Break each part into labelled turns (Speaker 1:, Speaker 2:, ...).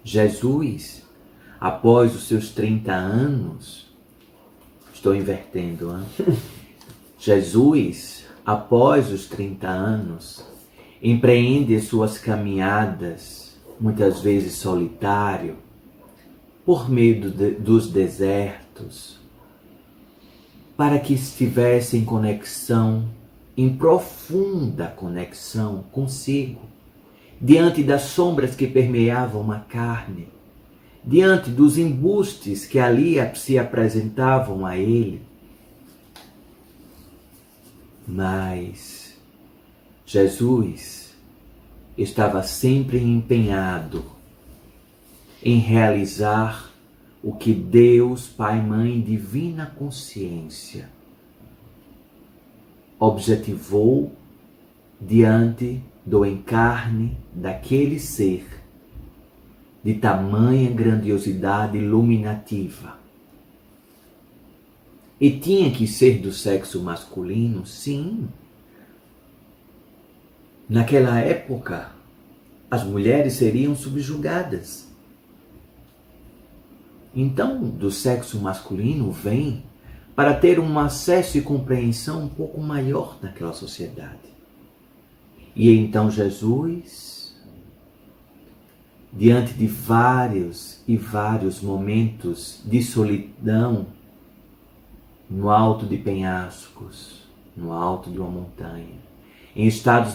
Speaker 1: Jesus, após os seus 30 anos, estou invertendo, hein? Jesus, após os 30 anos, empreende suas caminhadas, muitas vezes solitário, por meio dos desertos, para que estivesse em conexão, em profunda conexão consigo, diante das sombras que permeavam a carne, diante dos embustes que ali se apresentavam a ele. Mas Jesus estava sempre empenhado em realizar o que Deus, Pai, Mãe, Divina Consciência, objetivou diante do encarne daquele ser de tamanha grandiosidade iluminativa. E tinha que ser do sexo masculino? Sim. Naquela época, as mulheres seriam subjugadas. Então, do sexo masculino vem para ter um acesso e compreensão um pouco maior naquela sociedade. E então Jesus, diante de vários e vários momentos de solidão, no alto de penhascos, no alto de uma montanha, em estados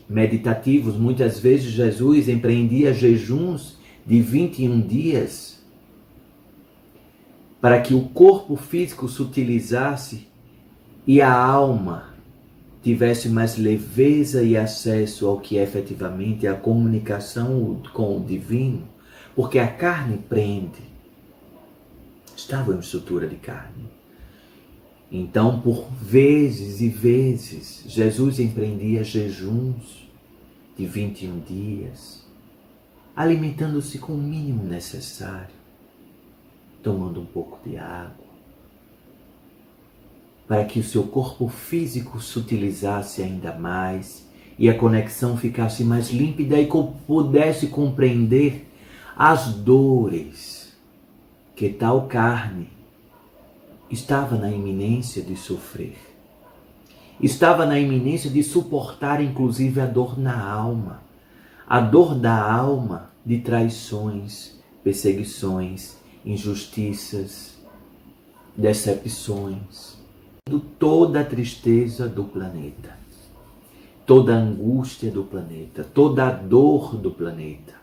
Speaker 1: meditativos, muitas vezes Jesus empreendia jejuns de 21 dias, para que o corpo físico se utilizasse e a alma tivesse mais leveza e acesso ao que é efetivamente a comunicação com o divino, porque a carne prende. Estava em estrutura de carne. Então, por vezes e vezes, Jesus empreendia jejuns de 21 dias, alimentando-se com o mínimo necessário, tomando um pouco de água, para que o seu corpo físico se utilizasse ainda mais e a conexão ficasse mais límpida e pudesse compreender as dores que tal carne estava na iminência de sofrer. Estava na iminência de suportar inclusive a dor na alma. A dor da alma de traições, perseguições, injustiças, decepções, toda a tristeza do planeta, toda a angústia do planeta, toda a dor do planeta.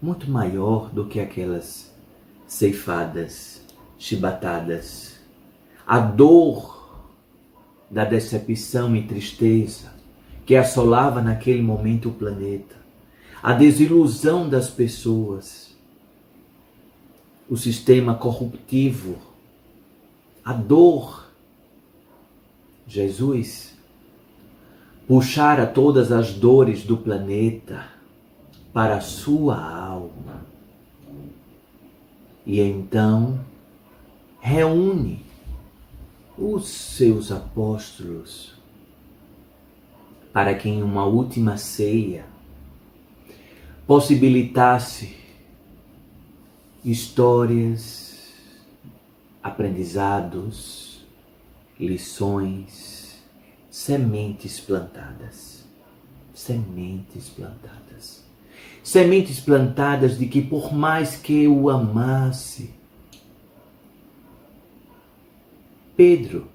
Speaker 1: Muito maior do que aquelas ceifadas, chibatadas, a dor da decepção e tristeza que assolava naquele momento o planeta, a desilusão das pessoas, o sistema corruptivo, a dor. Jesus puxara todas as dores do planeta para a sua alma e então reúne os seus apóstolos para que em uma última ceia possibilitasse histórias, aprendizados, lições, sementes plantadas. Sementes plantadas. Sementes plantadas de que por mais que o amasse, Pedro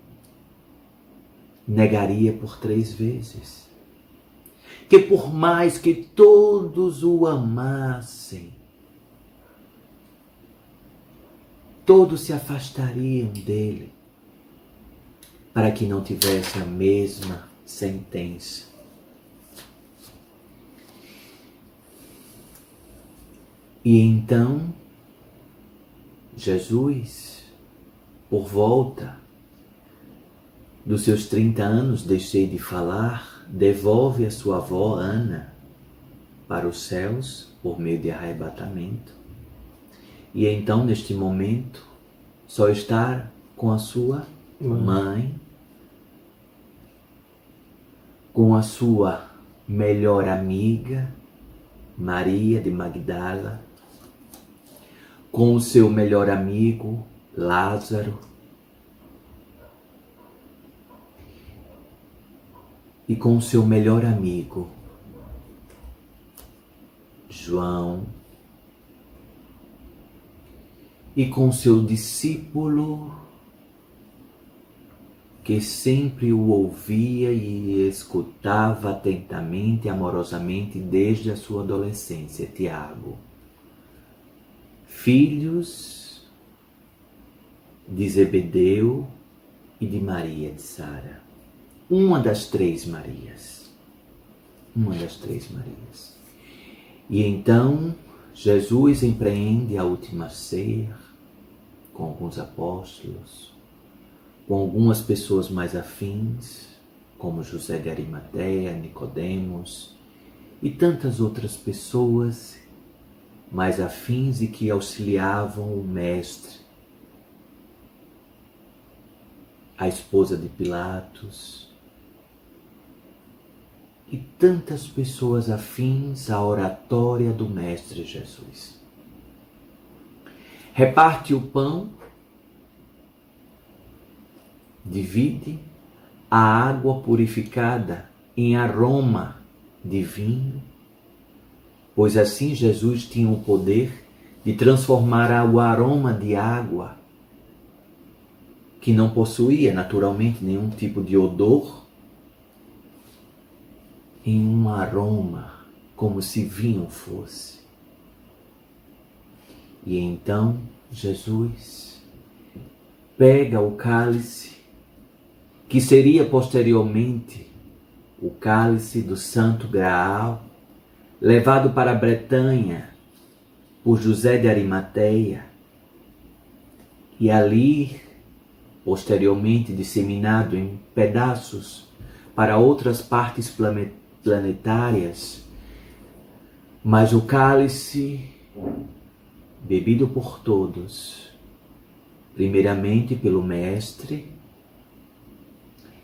Speaker 1: negaria por 3 vezes. Que por mais que todos o amassem, todos se afastariam dele, para que não tivesse a mesma sentença. E então, Jesus, por volta dos seus 30 anos, deixei de falar, devolve a sua avó Ana para os céus por meio de arrebatamento. E então, neste momento, só estar com a sua mãe, com a sua melhor amiga, Maria de Magdala, com o seu melhor amigo, Lázaro, e com o seu melhor amigo, João, e com o seu discípulo, que sempre o ouvia e escutava atentamente e amorosamente desde a sua adolescência, Tiago. Filhos de Zebedeu e de Maria de Sara. Uma das três Marias. E então Jesus empreende a última ceia com alguns apóstolos, com algumas pessoas mais afins, como José de Arimateia, Nicodemos e tantas outras pessoas mais afins e que auxiliavam o mestre. A esposa de Pilatos e tantas pessoas afins à oratória do Mestre Jesus. Reparte o pão, divide a água purificada em aroma de vinho, pois assim Jesus tinha o poder de transformar o aroma de água, que não possuía naturalmente nenhum tipo de odor, em um aroma como se vinho fosse. E então Jesus pega o cálice, que seria posteriormente o cálice do Santo Graal, levado para a Bretanha por José de Arimateia, e ali posteriormente disseminado em pedaços para outras partes planetárias, mas o cálice bebido por todos, primeiramente pelo Mestre,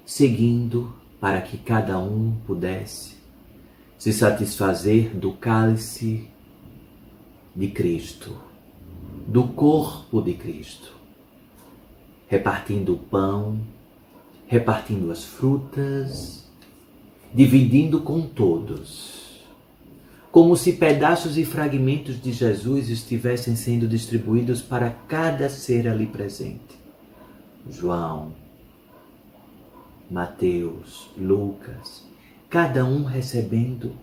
Speaker 1: seguindo para que cada um pudesse se satisfazer do cálice de Cristo, do corpo de Cristo, repartindo o pão, repartindo as frutas, dividindo com todos, como se pedaços e fragmentos de Jesus estivessem sendo distribuídos para cada ser ali presente. João, Mateus, Lucas, cada um recebendo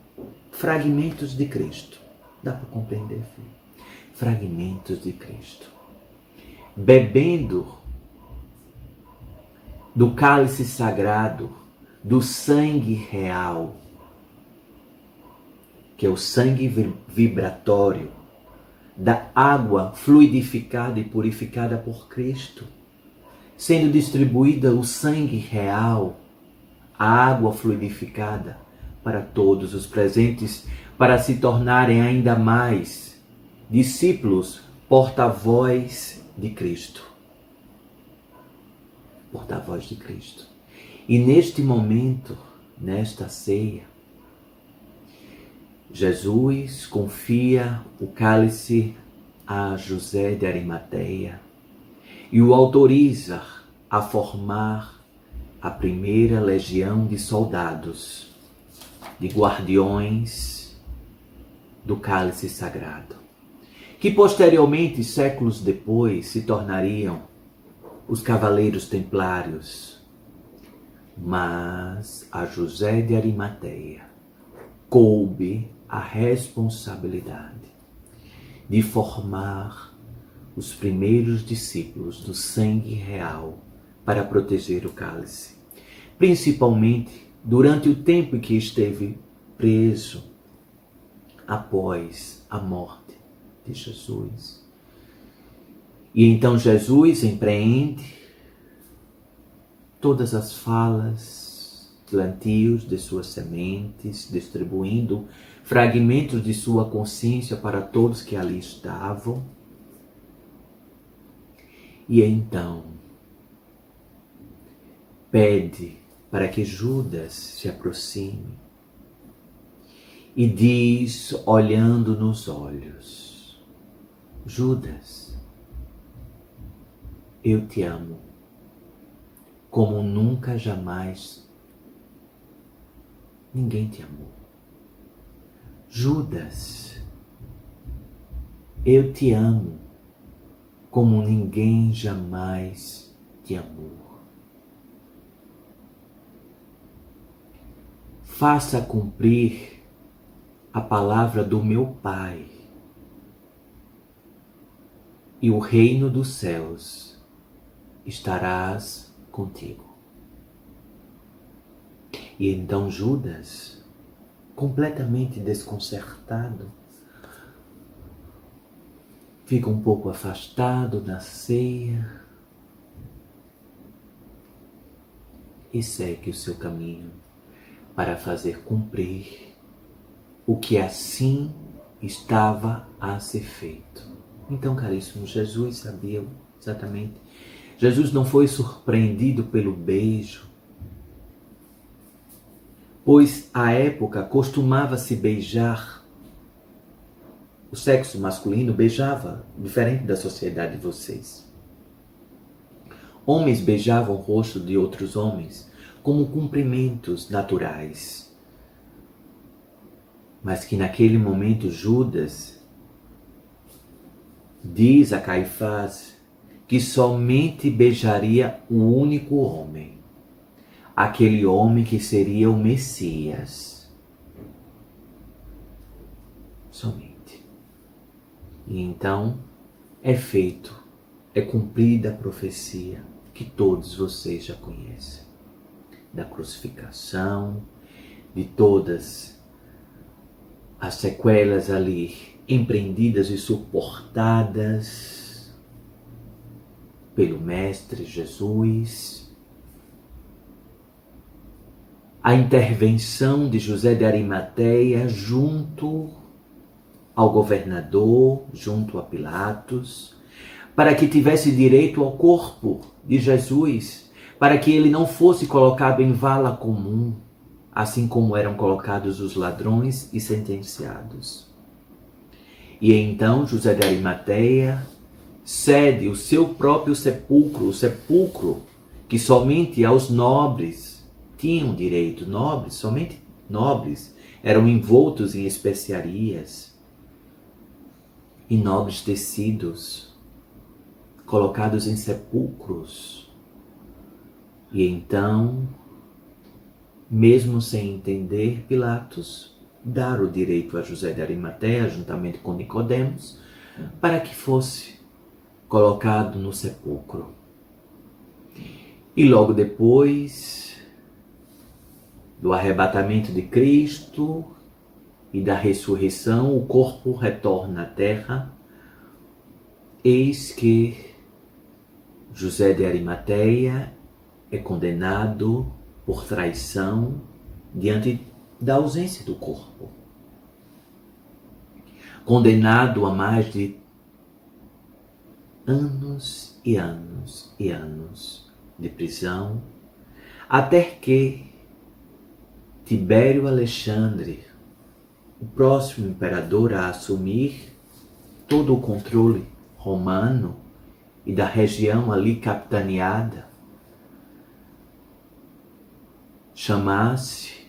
Speaker 1: fragmentos de Cristo. Dá para compreender, filho? Fragmentos de Cristo. Bebendo do cálice sagrado, do sangue real, que é o sangue vibratório, da água fluidificada e purificada por Cristo, sendo distribuída o sangue real, a água fluidificada para todos os presentes, para se tornarem ainda mais discípulos, porta-voz de Cristo. Porta-voz de Cristo. E neste momento, nesta ceia, Jesus confia o cálice a José de Arimateia e o autoriza a formar a primeira legião de soldados, de guardiões do cálice sagrado, que posteriormente, séculos depois, se tornariam os Cavaleiros Templários. Mas a José de Arimateia coube a responsabilidade de formar os primeiros discípulos do sangue real para proteger o cálice, principalmente durante o tempo em que esteve preso após a morte de Jesus. E então Jesus empreende todas as falas, plantios de suas sementes, distribuindo fragmentos de sua consciência para todos que ali estavam. E então pede para que Judas se aproxime e diz, olhando nos olhos: Judas, eu te amo como nunca jamais ninguém te amou. Judas, eu te amo como ninguém jamais te amou. Faça cumprir a palavra do meu Pai, e o reino dos céus estarás contigo. E então Judas, completamente desconcertado, fica um pouco afastado da ceia e segue o seu caminho para fazer cumprir o que assim estava a ser feito. Então, caríssimo, Jesus sabia exatamente. Jesus não foi surpreendido pelo beijo, pois à época costumava-se beijar. O sexo masculino beijava, diferente da sociedade de vocês. Homens beijavam o rosto de outros homens como cumprimentos naturais. Mas que naquele momento Judas diz a Caifás que somente beijaria o único homem, aquele homem que seria o Messias. Somente. E então é cumprida a profecia que todos vocês já conhecem, da crucificação, de todas as sequelas ali empreendidas e suportadas pelo Mestre Jesus, a intervenção de José de Arimateia junto ao governador, junto a Pilatos, para que tivesse direito ao corpo de Jesus, para que ele não fosse colocado em vala comum, assim como eram colocados os ladrões e sentenciados. E então José de Arimateia cede o seu próprio sepulcro, o sepulcro que somente aos nobres tinham direito, nobres, somente nobres, eram envoltos em especiarias e nobres tecidos, colocados em sepulcros. E então, mesmo sem entender, Pilatos dar o direito a José de Arimateia, juntamente com Nicodemos, para que fosse colocado no sepulcro. E logo depois do arrebatamento de Cristo e da ressurreição, o corpo retorna à terra. Eis que José de Arimateia é condenado por traição diante da ausência do corpo. Condenado a mais de anos e anos e anos de prisão, até que Tibério Alexandre, o próximo imperador a assumir todo o controle romano e da região ali capitaneada, chamasse,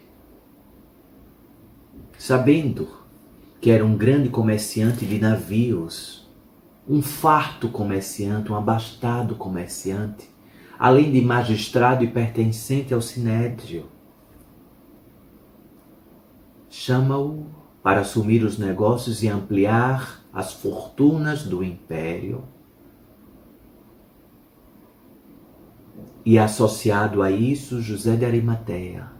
Speaker 1: sabendo que era um grande comerciante de navios, um farto comerciante, um abastado comerciante, além de magistrado e pertencente ao Sinédrio, chama-o para assumir os negócios e ampliar as fortunas do império. E associado a isso, José de Arimateia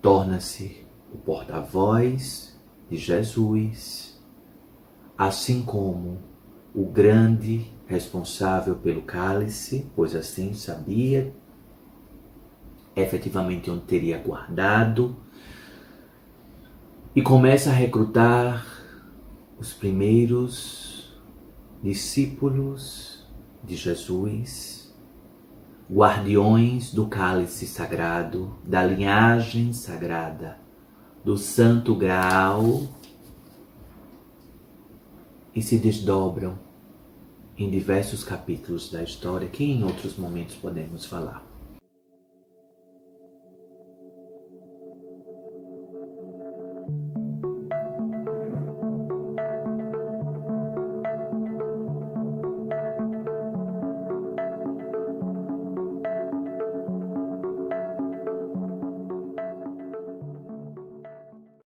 Speaker 1: torna-se o porta-voz de Jesus, assim como o grande responsável pelo cálice, pois assim sabia efetivamente onde teria guardado, e começa a recrutar os primeiros discípulos de Jesus, guardiões do cálice sagrado, da linhagem sagrada do Santo Graal e se desdobram em diversos capítulos da história que em outros momentos podemos falar.